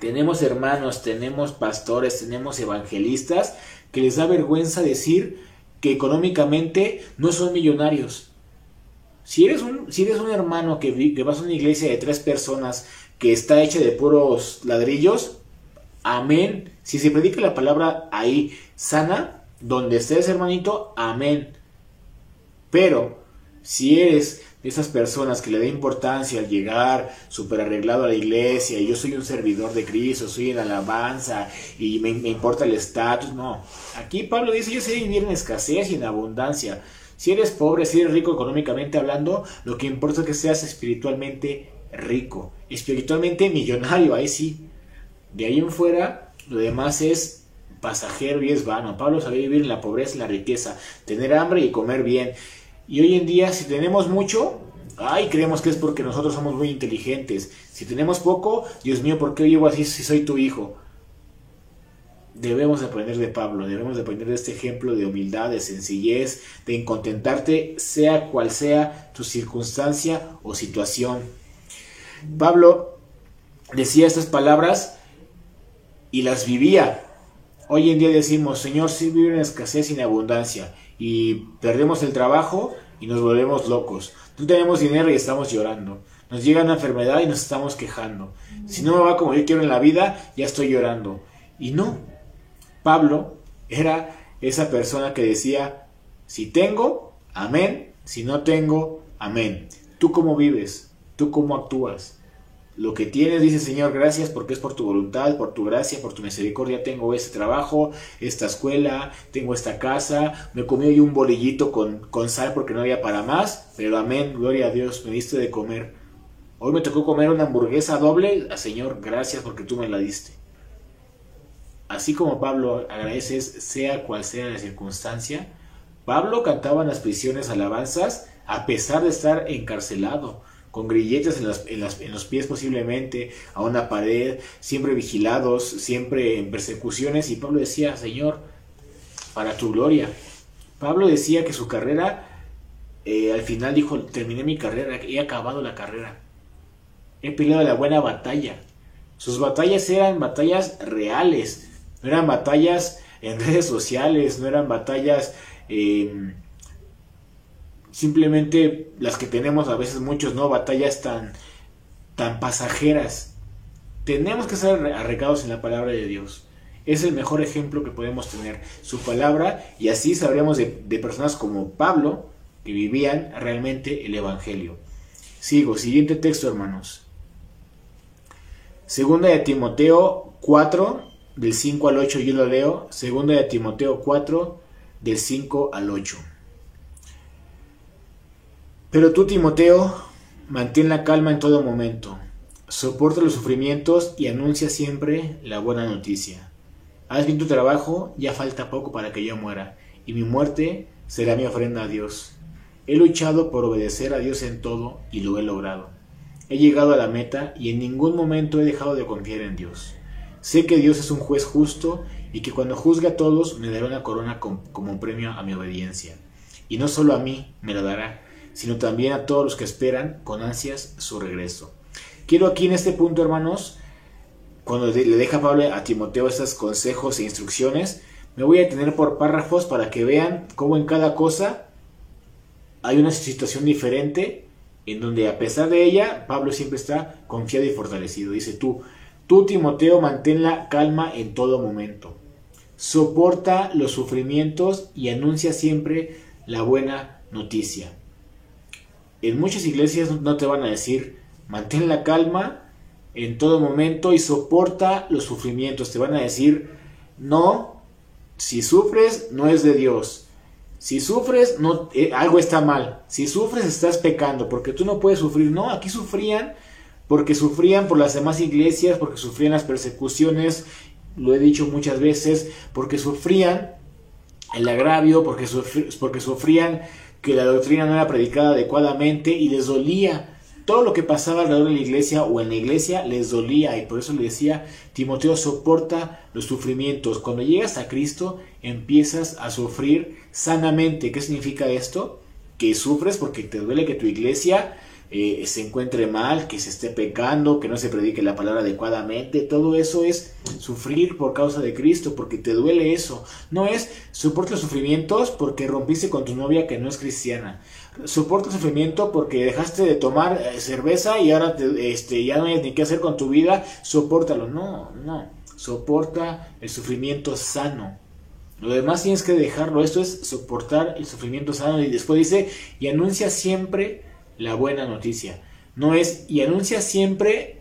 Tenemos hermanos, tenemos pastores, tenemos evangelistas que les da vergüenza decir que económicamente no son millonarios. Si eres un hermano que vas a una iglesia de 3 personas que está hecha de puros ladrillos, amén. Si se predica la palabra ahí sana, donde estés, hermanito, amén. Pero si eres de esas personas que le da importancia al llegar súper arreglado a la iglesia, y yo soy un servidor de Cristo, soy en alabanza y me importa el estatus, no. Aquí Pablo dice: yo sé vivir en escasez y en abundancia. Si eres pobre, si eres rico económicamente hablando, lo que importa es que seas espiritualmente rico, espiritualmente millonario, ahí sí. De ahí en fuera, lo demás es pasajero y es vano. Pablo sabía vivir en la pobreza y la riqueza, tener hambre y comer bien. Y hoy en día, si tenemos mucho, creemos que es porque nosotros somos muy inteligentes. Si tenemos poco, Dios mío, ¿por qué vivo así si soy tu hijo? Debemos de aprender de Pablo, debemos de aprender de este ejemplo de humildad, de sencillez, de contentarte sea cual sea tu circunstancia o situación. Pablo decía estas palabras y las vivía. Hoy en día decimos: Señor, sí vivir en escasez y en abundancia. Y perdemos el trabajo y nos volvemos locos. No tenemos dinero y estamos llorando. Nos llega una enfermedad y nos estamos quejando. Si no me va como yo quiero en la vida, ya estoy llorando. Y no. Pablo era esa persona que decía: si tengo, amén. Si no tengo, amén. ¿Tú cómo vives? ¿Tú cómo actúas? Lo que tienes, dice: Señor, gracias porque es por tu voluntad, por tu gracia, por tu misericordia. Tengo este trabajo, esta escuela, tengo esta casa. Me comí hoy un bolillito con sal porque no había para más. Pero amén, gloria a Dios, me diste de comer. Hoy me tocó comer una hamburguesa doble. Señor, gracias porque tú me la diste. Así como Pablo agradeces sea cual sea la circunstancia, Pablo cantaba en las prisiones alabanzas a pesar de estar encarcelado, con grilletes en los pies posiblemente, a una pared, siempre vigilados, siempre en persecuciones. Y Pablo decía: Señor, para tu gloria. Pablo decía que su carrera, al final dijo: terminé mi carrera, he acabado la carrera, he peleado la buena batalla. Sus batallas eran batallas reales, no eran batallas en redes sociales, no eran batallas simplemente las que tenemos a veces muchos, no batallas tan pasajeras. Tenemos que estar arraigados en la palabra de Dios. Es el mejor ejemplo que podemos tener, su palabra, y así sabríamos de personas como Pablo que vivían realmente el evangelio. Siguiente texto, hermanos. Segunda de Timoteo 4, del 5 al 8, yo lo leo. Segunda de Timoteo 4, del 5 al 8. Pero tú, Timoteo, mantén la calma en todo momento. Soporta los sufrimientos y anuncia siempre la buena noticia. Haz bien tu trabajo, ya falta poco para que yo muera, y mi muerte será mi ofrenda a Dios. He luchado por obedecer a Dios en todo y lo he logrado. He llegado a la meta y en ningún momento he dejado de confiar en Dios. Sé que Dios es un juez justo y que cuando juzgue a todos me dará una corona como premio a mi obediencia. Y no solo a mí me la dará, sino también a todos los que esperan con ansias su regreso. Quiero aquí en este punto, hermanos, cuando le deja Pablo a Timoteo estos consejos e instrucciones, me voy a detener por párrafos para que vean cómo en cada cosa hay una situación diferente en donde a pesar de ella, Pablo siempre está confiado y fortalecido. Dice tú Timoteo, mantén la calma en todo momento. Soporta los sufrimientos y anuncia siempre la buena noticia. En muchas iglesias no te van a decir, mantén la calma en todo momento y soporta los sufrimientos. Te van a decir, no, si sufres no es de Dios. Si sufres, no, algo está mal. Si sufres, estás pecando, porque tú no puedes sufrir. No, aquí sufrían porque sufrían por las demás iglesias, porque sufrían las persecuciones, lo he dicho muchas veces, porque sufrían el agravio, porque sufrían que la doctrina no era predicada adecuadamente y les dolía. Todo lo que pasaba alrededor de la iglesia o en la iglesia les dolía, y por eso le decía, Timoteo, soporta los sufrimientos. Cuando llegas a Cristo empiezas a sufrir sanamente. ¿Qué significa esto? Que sufres porque te duele que tu iglesia se encuentre mal, que se esté pecando, que no se predique la palabra adecuadamente. Todo eso es sufrir por causa de Cristo, porque te duele eso. No es soporta los sufrimientos porque rompiste con tu novia que no es cristiana. Soporta el sufrimiento porque dejaste de tomar cerveza y ahora ya no hay ni qué hacer con tu vida. Sopórtalo. No. Soporta el sufrimiento sano. Lo demás tienes que dejarlo. Esto es soportar el sufrimiento sano. Y después dice, y anuncia siempre la buena noticia. No es, y anuncia siempre,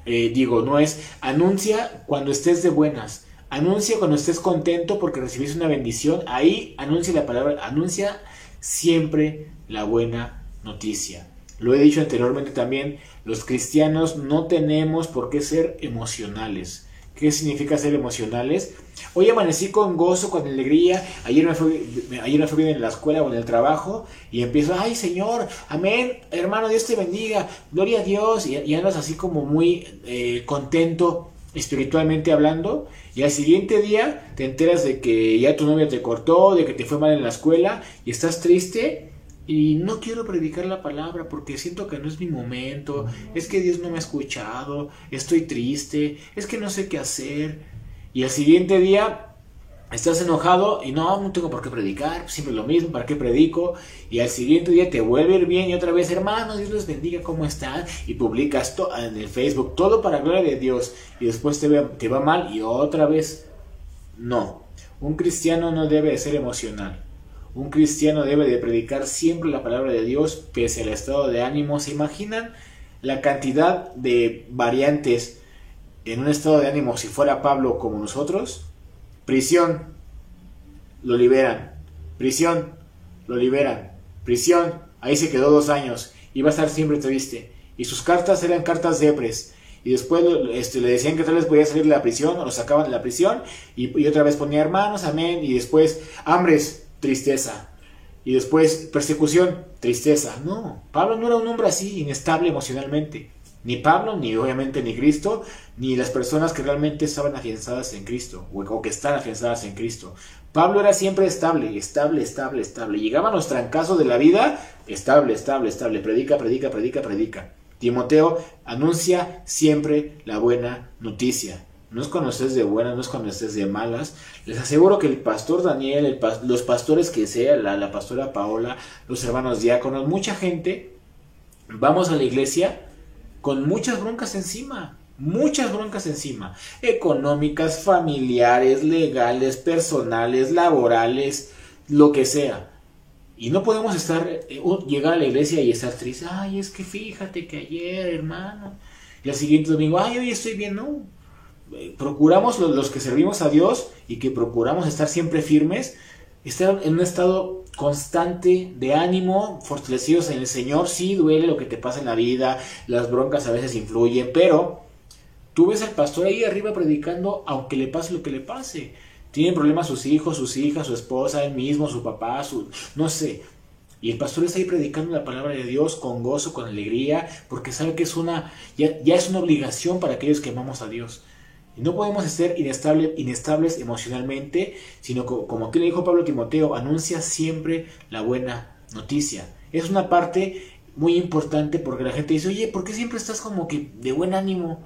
no es, anuncia cuando estés de buenas. Anuncia cuando estés contento porque recibiste una bendición. Ahí anuncia la palabra, anuncia siempre la buena noticia. Lo he dicho anteriormente también, los cristianos no tenemos por qué ser emocionales. ¿Qué significa ser emocionales? Hoy amanecí con gozo, con alegría, ayer me fue bien en la escuela o en el trabajo y empiezo, ay Señor, amén, hermano, Dios te bendiga, gloria a Dios, y andas así como muy contento espiritualmente hablando, y al siguiente día te enteras de que ya tu novia te cortó, de que te fue mal en la escuela y estás triste. Y no quiero predicar la palabra porque siento que no es mi momento, es que Dios no me ha escuchado, estoy triste, es que no sé qué hacer. Y al siguiente día estás enojado y no tengo por qué predicar, siempre lo mismo, ¿para qué predico? Y al siguiente día te vuelve a ir bien y otra vez, hermanos, Dios les bendiga, ¿cómo están? Y publicas en el Facebook, todo para gloria de Dios, y después te va mal y otra vez. No, un cristiano no debe de ser emocional. Un cristiano debe de predicar siempre la palabra de Dios pese al estado de ánimo. ¿Se imaginan la cantidad de variantes en un estado de ánimo si fuera Pablo como nosotros? Prisión, lo liberan. Prisión, lo liberan. Prisión, ahí se quedó 2 años. Iba a estar siempre triste. Y sus cartas eran cartas depres. Y después le decían que tal vez podía salir de la prisión, o lo sacaban de la prisión, y otra vez ponía hermanos, amén. Y después hambres, tristeza, y después persecución, tristeza. No, Pablo no era un hombre así, inestable emocionalmente. Ni Pablo, ni obviamente ni Cristo, ni las personas que realmente estaban afianzadas en Cristo, o que están afianzadas en Cristo. Pablo era siempre estable. Llegaban los trancazos de la vida, estable. Predica. Timoteo, anuncia siempre la buena noticia. No es cuando estés de buenas, no es cuando estés de malas. Les aseguro que el pastor Daniel, los pastores que sea, la pastora Paola, los hermanos diáconos, mucha gente, vamos a la iglesia con muchas broncas encima. Económicas, familiares, legales, personales, laborales, lo que sea. Y no podemos llegar a la iglesia y estar tristes. Ay, es que fíjate que ayer, hermano. Y al siguiente domingo, ay, hoy estoy bien, no. Procuramos los que servimos a Dios y que procuramos estar siempre firmes, estar en un estado constante de ánimo, fortalecidos en el Señor. Sí, duele lo que te pasa en la vida, las broncas a veces influyen, pero tú ves al pastor ahí arriba predicando, aunque le pase lo que le pase. Tienen problemas sus hijos, sus hijas, su esposa, él mismo, su papá, no sé. Y el pastor está ahí predicando la palabra de Dios con gozo, con alegría, porque sabe que ya es una obligación para aquellos que amamos a Dios. Y no podemos ser inestables emocionalmente, sino como aquí le dijo Pablo a Timoteo, anuncia siempre la buena noticia. Es una parte muy importante porque la gente dice, oye, ¿por qué siempre estás como que de buen ánimo?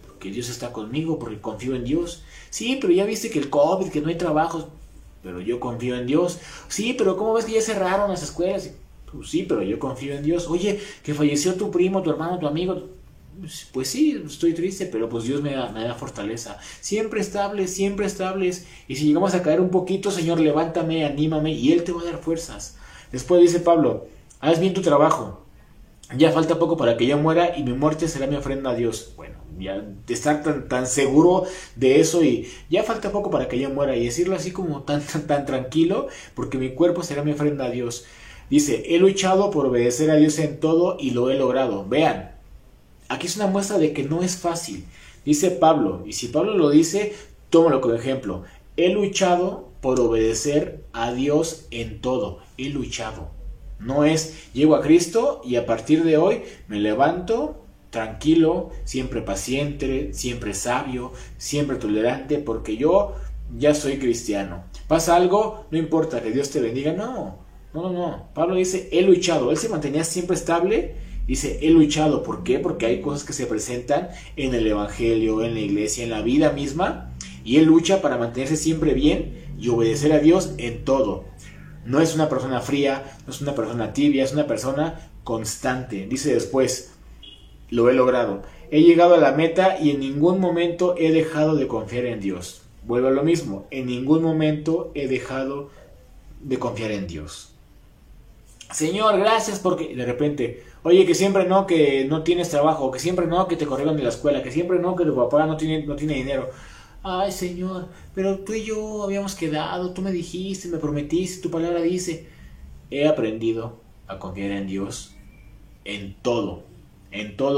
Porque Dios está conmigo, porque confío en Dios. Sí, pero ya viste que el COVID, que no hay trabajos, pero yo confío en Dios. Sí, pero ¿cómo ves que ya cerraron las escuelas? Pues sí, pero yo confío en Dios. Oye, que falleció tu primo, tu hermano, tu amigo. Pues sí, estoy triste, pero pues Dios me da fortaleza. Siempre estables. Y si llegamos a caer un poquito, Señor, levántame, anímame, y Él te va a dar fuerzas. Después dice Pablo, haz bien tu trabajo. Ya falta poco para que yo muera y mi muerte será mi ofrenda a Dios. Bueno, ya de estar tan seguro de eso y ya falta poco para que yo muera y decirlo así como tan tranquilo, porque mi cuerpo será mi ofrenda a Dios. Dice, he luchado por obedecer a Dios en todo y lo he logrado. Vean, aquí es una muestra de que no es fácil. Dice Pablo, y si Pablo lo dice, tómalo como ejemplo. He luchado por obedecer a Dios en todo. He luchado. No es, llego a Cristo y a partir de hoy me levanto tranquilo, siempre paciente, siempre sabio, siempre tolerante, porque yo ya soy cristiano. ¿Pasa algo? No importa, que Dios te bendiga. No. Pablo dice, he luchado. Él se mantenía siempre estable. Dice, he luchado. ¿Por qué? Porque hay cosas que se presentan en el evangelio, en la iglesia, en la vida misma. Y él lucha para mantenerse siempre bien y obedecer a Dios en todo. No es una persona fría, no es una persona tibia, es una persona constante. Dice después, lo he logrado. He llegado a la meta y en ningún momento he dejado de confiar en Dios. Vuelvo a lo mismo, en ningún momento he dejado de confiar en Dios. Señor, gracias porque de repente, oye, que siempre no, que no tienes trabajo, que siempre no, que te corrieron de la escuela, que siempre no, que tu papá no tiene dinero. Ay, Señor, pero tú y yo habíamos quedado, tú me dijiste, me prometiste, tu palabra dice. He aprendido a confiar en Dios en todo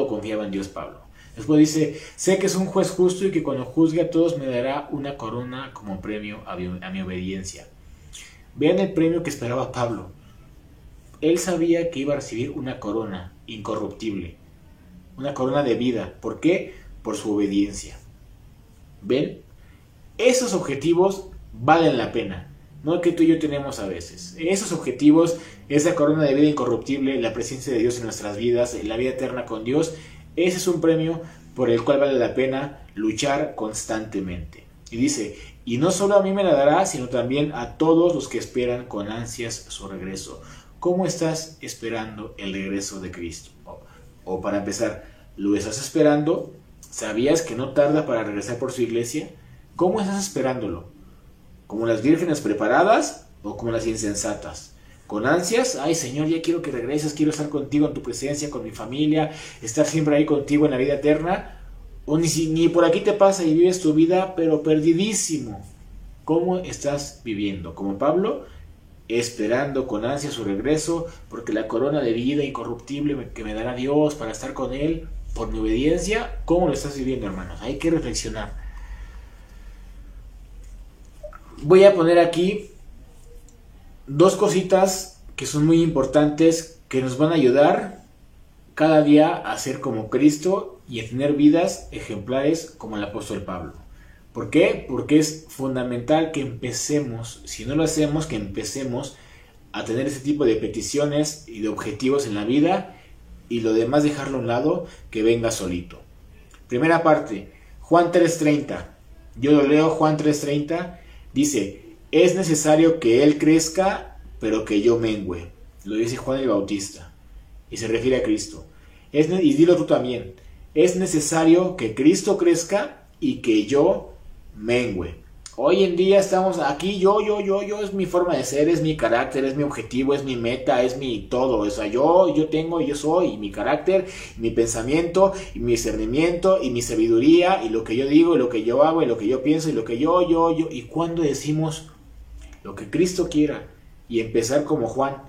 confiaba en Dios Pablo. Después dice, sé que es un juez justo y que cuando juzgue a todos me dará una corona como premio a mi obediencia. Vean el premio que esperaba Pablo. Él sabía que iba a recibir una corona incorruptible, una corona de vida. ¿Por qué? Por su obediencia. ¿Ven? Esos objetivos valen la pena, no el que tú y yo tenemos a veces. Esos objetivos, esa corona de vida incorruptible, la presencia de Dios en nuestras vidas, la vida eterna con Dios, ese es un premio por el cual vale la pena luchar constantemente. Y dice, y no solo a mí me la dará, sino también a todos los que esperan con ansias su regreso. ¿Cómo estás esperando el regreso de Cristo? O para empezar, ¿lo estás esperando? ¿Sabías que no tarda para regresar por su iglesia? ¿Cómo estás esperándolo? ¿Como las vírgenes preparadas o como las insensatas? ¿Con ansias? Ay, Señor, ya quiero que regreses, quiero estar contigo en tu presencia, con mi familia, estar siempre ahí contigo en la vida eterna. O ni por aquí te pasa y vives tu vida, pero perdidísimo. ¿Cómo estás viviendo? Como Pablo, esperando con ansia su regreso, porque la corona de vida incorruptible que me dará Dios para estar con Él, por mi obediencia. ¿Cómo lo estás viviendo, hermanos? Hay que reflexionar. Voy a poner aquí dos cositas que son muy importantes, que nos van a ayudar cada día a ser como Cristo y a tener vidas ejemplares como el apóstol Pablo. ¿Por qué? Porque es fundamental que empecemos, si no lo hacemos, que empecemos a tener ese tipo de peticiones y de objetivos en la vida, y lo demás dejarlo a un lado, que venga solito. Primera parte, Juan 3:30. Yo lo leo, Juan 3:30. Dice, es necesario que Él crezca, pero que yo mengüe. Lo dice Juan el Bautista. Y se refiere a Cristo. Y dilo tú también. Es necesario que Cristo crezca y que yo mengüe. Hoy en día estamos aquí, yo, es mi forma de ser, es mi carácter, es mi objetivo, es mi meta, es mi todo. O sea, yo tengo, yo soy, y mi carácter, y mi pensamiento, y mi discernimiento, y mi sabiduría, y lo que yo digo, y lo que yo hago, y lo que yo pienso, y lo que yo. Y cuando decimos lo que Cristo quiera, y empezar como Juan,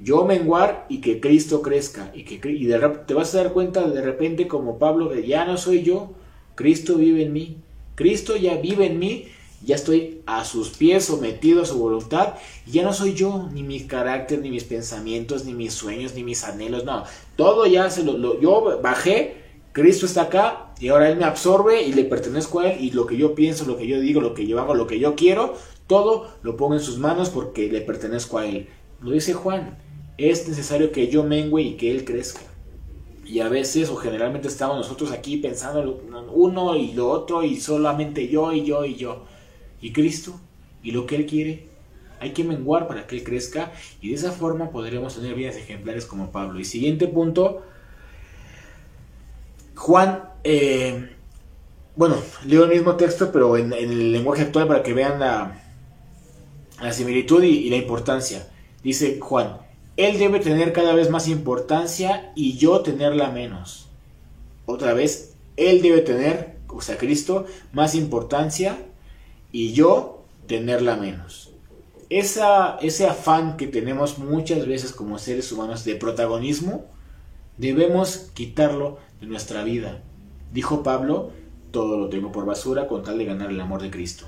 yo menguar y que Cristo crezca, y te vas a dar cuenta de repente como Pablo, que ya no soy yo, Cristo vive en mí, Cristo ya vive en mí. Ya estoy a sus pies, sometido a su voluntad. Y ya no soy yo, ni mi carácter, ni mis pensamientos, ni mis sueños, ni mis anhelos. No, todo ya yo bajé. Cristo está acá y ahora Él me absorbe y le pertenezco a Él. Y lo que yo pienso, lo que yo digo, lo que yo hago, lo que yo quiero, todo lo pongo en sus manos porque le pertenezco a Él. Lo dice Juan. Es necesario que yo mengue y que Él crezca. Y a veces o generalmente estamos nosotros aquí pensando uno y lo otro y solamente yo y yo y yo. Y Cristo, y lo que Él quiere, hay que menguar para que Él crezca, y de esa forma podremos tener vidas ejemplares como Pablo. Y siguiente punto, Juan, leo el mismo texto, pero en el lenguaje actual para que vean la similitud y la importancia. Dice Juan, Él debe tener cada vez más importancia y yo tenerla menos. Otra vez, Él debe tener, o sea, más importancia y yo tenerla menos. Ese afán que tenemos muchas veces como seres humanos de protagonismo, debemos quitarlo de nuestra vida. Dijo Pablo, todo lo tengo por basura con tal de ganar el amor de Cristo.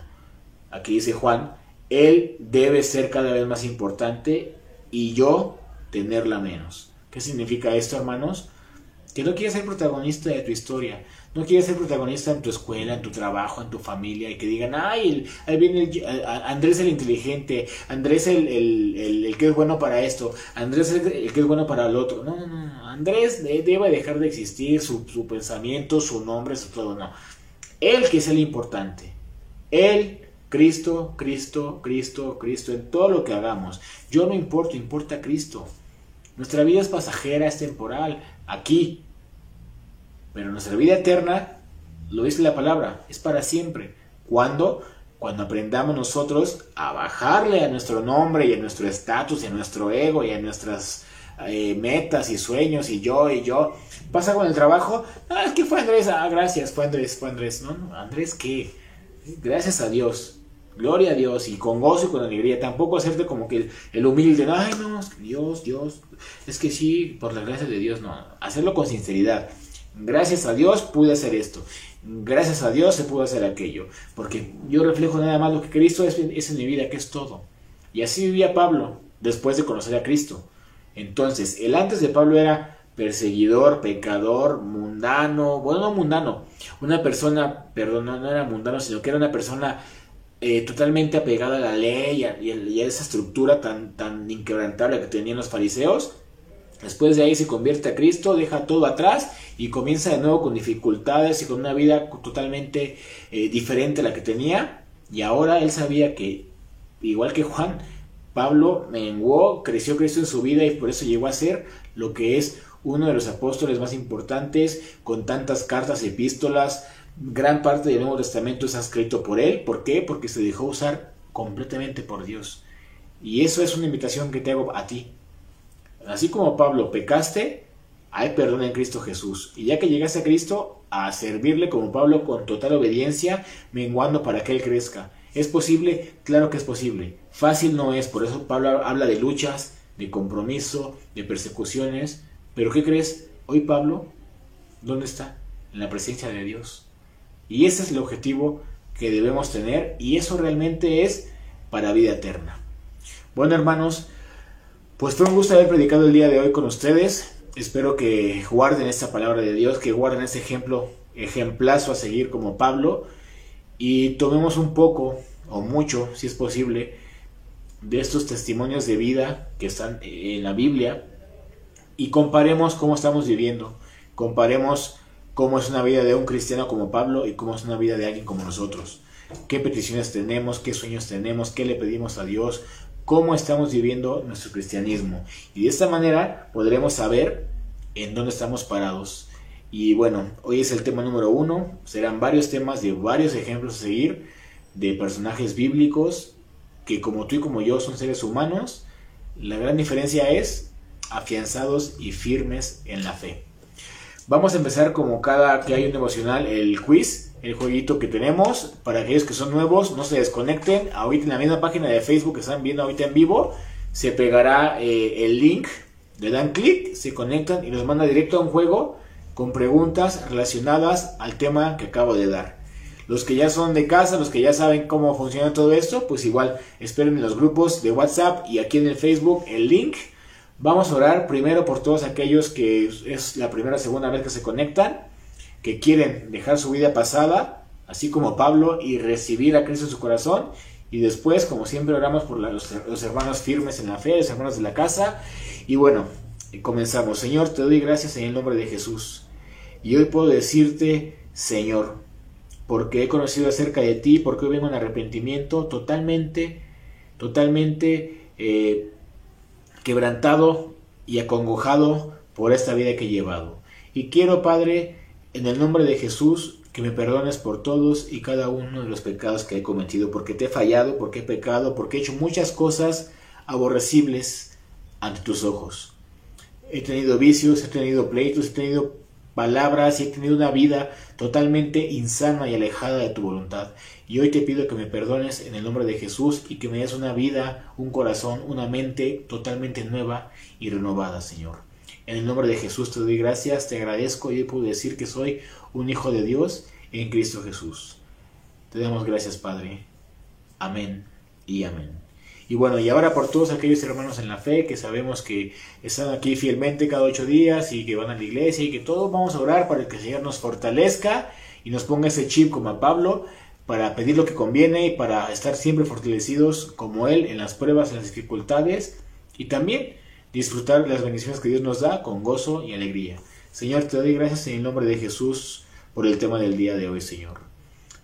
Aquí dice Juan, Él debe ser cada vez más importante y yo tenerla menos. ¿Qué significa esto, hermanos? Que no quieres ser protagonista de tu historia, no quieres ser protagonista en tu escuela, en tu trabajo, en tu familia, y que digan, ay, ahí viene Andrés el inteligente, Andrés el que es bueno para esto, Andrés el que es bueno para el otro. No, Andrés debe dejar de existir, su pensamiento, su nombre, su todo, no. Él que es el importante, Él, Cristo, en todo lo que hagamos. Yo no importo, importa Cristo. Nuestra vida es pasajera, es temporal, aquí. Pero nuestra vida eterna, lo dice la palabra, es para siempre. ¿Cuándo? Cuando aprendamos nosotros a bajarle a nuestro nombre y a nuestro estatus y a nuestro ego y a nuestras metas y sueños y yo. ¿Pasa con el trabajo? Ah, es que fue Andrés. Ah, gracias, fue Andrés. No, Andrés, ¿qué? Gracias a Dios. Gloria a Dios y con gozo y con alegría. Tampoco hacerte como que el humilde. Ay, no, Dios. Es que sí, por la gracia de Dios, no. Hacerlo con sinceridad. Gracias a Dios pude hacer esto. Gracias a Dios se pudo hacer aquello. Porque yo reflejo nada más lo que Cristo es en mi vida, que es todo. Y así vivía Pablo después de conocer a Cristo. Entonces, el antes de Pablo era perseguidor, pecador, mundano. Bueno, no mundano. Una persona, perdón, no era mundano, sino que era una persona totalmente apegada a la ley y a esa estructura tan inquebrantable que tenían los fariseos. Después de ahí se convierte a Cristo, deja todo atrás y comienza de nuevo con dificultades y con una vida totalmente diferente a la que tenía. Y ahora él sabía que, igual que Juan, Pablo menguó, creció Cristo en su vida y por eso llegó a ser lo que es uno de los apóstoles más importantes, con tantas cartas y epístolas. Gran parte del Nuevo Testamento está escrito por él. ¿Por qué? Porque se dejó usar completamente por Dios. Y eso es una invitación que te hago a ti. Así como Pablo, pecaste, hay perdón en Cristo Jesús. Y ya que llegaste a Cristo, a servirle como Pablo con total obediencia, menguando para que Él crezca. ¿Es posible? Claro que es posible. Fácil no es, por eso Pablo habla de luchas, de compromiso, de persecuciones. ¿Pero qué crees? Hoy Pablo, ¿dónde está? En la presencia de Dios. Y ese es el objetivo que debemos tener, y eso realmente es para vida eterna. Bueno, hermanos, pues fue un gusto haber predicado el día de hoy con ustedes. Espero que guarden esta palabra de Dios, que guarden este ejemplazo a seguir como Pablo, y tomemos un poco, o mucho, si es posible, de estos testimonios de vida que están en la Biblia, y comparemos cómo estamos viviendo, comparemos cómo es una vida de un cristiano como Pablo y cómo es una vida de alguien como nosotros. Qué peticiones tenemos, qué sueños tenemos, qué le pedimos a Dios, cómo estamos viviendo nuestro cristianismo. Y de esta manera podremos saber en dónde estamos parados. Y bueno, hoy es el tema número 1. Serán varios temas de varios ejemplos a seguir. de personajes bíblicos que como tú y como yo son seres humanos. La gran diferencia es afianzados y firmes en la fe. Vamos a empezar como cada que hay un devocional, el quiz, el jueguito que tenemos. Para aquellos que son nuevos, no se desconecten. Ahorita en la misma página de Facebook que están viendo ahorita en vivo, se pegará el link, le dan clic, se conectan y nos manda directo a un juego con preguntas relacionadas al tema que acabo de dar. Los que ya son de casa, los que ya saben cómo funciona todo esto, pues igual esperen en los grupos de WhatsApp y aquí en el Facebook el link. Vamos a orar primero por todos aquellos que es la primera o segunda vez que se conectan, que quieren dejar su vida pasada, así como Pablo, y recibir a Cristo en su corazón. Y después, como siempre, oramos por los hermanos firmes en la fe, los hermanos de la casa. Y bueno, comenzamos. Señor, te doy gracias en el nombre de Jesús. Y hoy puedo decirte, Señor, porque he conocido acerca de ti, porque hoy vengo en arrepentimiento totalmente quebrantado y acongojado por esta vida que he llevado. Y quiero, Padre, en el nombre de Jesús, que me perdones por todos y cada uno de los pecados que he cometido, porque te he fallado, porque he pecado, porque he hecho muchas cosas aborrecibles ante tus ojos. He tenido vicios, he tenido pleitos, he tenido palabras y he tenido una vida totalmente insana y alejada de tu voluntad. Y hoy te pido que me perdones en el nombre de Jesús y que me des una vida, un corazón, una mente totalmente nueva y renovada, Señor. En el nombre de Jesús te doy gracias, te agradezco y hoy puedo decir que soy un hijo de Dios en Cristo Jesús. Te damos gracias, Padre. Amén y amén. Y bueno, y ahora por todos aquellos hermanos en la fe que sabemos que están aquí fielmente cada 8 días y que van a la iglesia y que todos vamos a orar para que el Señor nos fortalezca y nos ponga ese chip como a Pablo para pedir lo que conviene y para estar siempre fortalecidos como Él en las pruebas, en las dificultades y también disfrutar las bendiciones que Dios nos da con gozo y alegría. Señor, te doy gracias en el nombre de Jesús por el tema del día de hoy, Señor.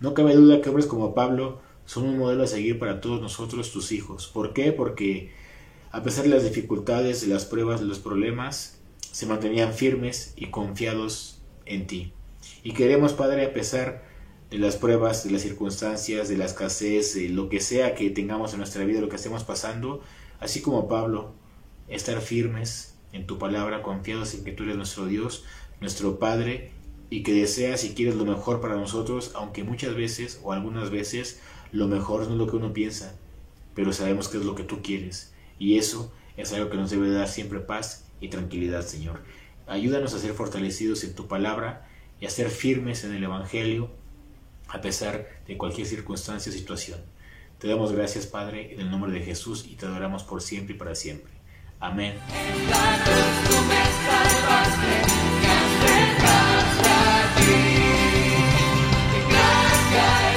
No cabe duda que hombres como Pablo son un modelo a seguir para todos nosotros, tus hijos. ¿Por qué? Porque a pesar de las dificultades, de las pruebas, de los problemas, se mantenían firmes y confiados en ti. Y queremos, Padre, a pesar de las pruebas, de las circunstancias, de la escasez, de lo que sea que tengamos en nuestra vida, lo que estemos pasando, así como Pablo, estar firmes en tu palabra, confiados en que tú eres nuestro Dios, nuestro Padre, y que deseas y quieres lo mejor para nosotros, aunque muchas veces o algunas veces lo mejor no es lo que uno piensa, pero sabemos que es lo que tú quieres, y eso es algo que nos debe dar siempre paz y tranquilidad, Señor. Ayúdanos a ser fortalecidos en tu palabra y a ser firmes en el Evangelio, a pesar de cualquier circunstancia o situación. Te damos gracias, Padre, en el nombre de Jesús, y te adoramos por siempre y para siempre. Amén. En la cruz tú me salvaste, me acercaste a ti. Gracias.